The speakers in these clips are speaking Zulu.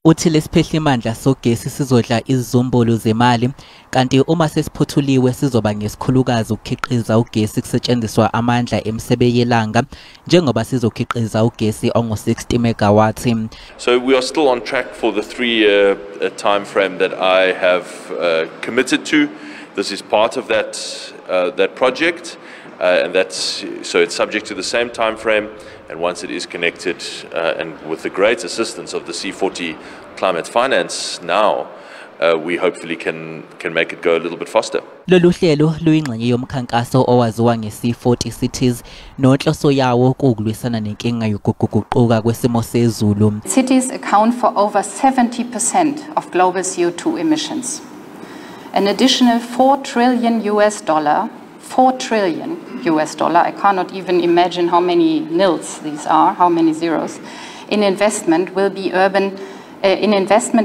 Uthi lesiphehli mandla sogesi sizodla izizumbulu zemali kanti uma sesiphuthuliwe sizoba ngesikhulukazi ukukhiqiza ugesi kusetshenziswa amandla emisebe yelanga njengoba sizokhiqiza ugesi ongu-60 megawatts. So we are still on track for the 3-year time frame that I have committed to. This is part of that project. And so it's subject to the same time frame, and once it is connected and with the great assistance of the C40 climate finance now, we hopefully can make it go a little bit faster. Lolu hlelo luyingxenye yomkhankaso owaziwa nge-C40 cities nonhloso yawo kuwukulwisana nenkinga yokuguquguquka kwesimo sezulu. Cities account for over 70% of global CO2 emissions. An additional $4 trillion $4 trillion I cannot even imagine how many nils these are, how many zeros, in investment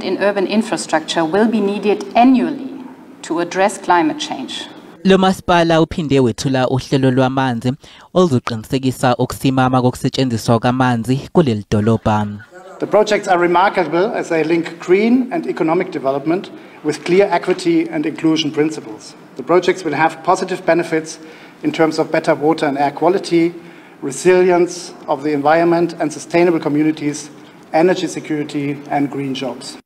in urban infrastructure will be needed annually to address climate change. Lo masipala uphinde wethula uhlelo lwamanzi oluzoqinisekisa ukusimama kokusetshenziswa kwamanzi kuleli dolobha. The projects are remarkable as they link green and economic development with clear equity and inclusion principles. The projects will have positive benefits in terms of better water and air quality, resilience of the environment and sustainable communities, energy security and green jobs.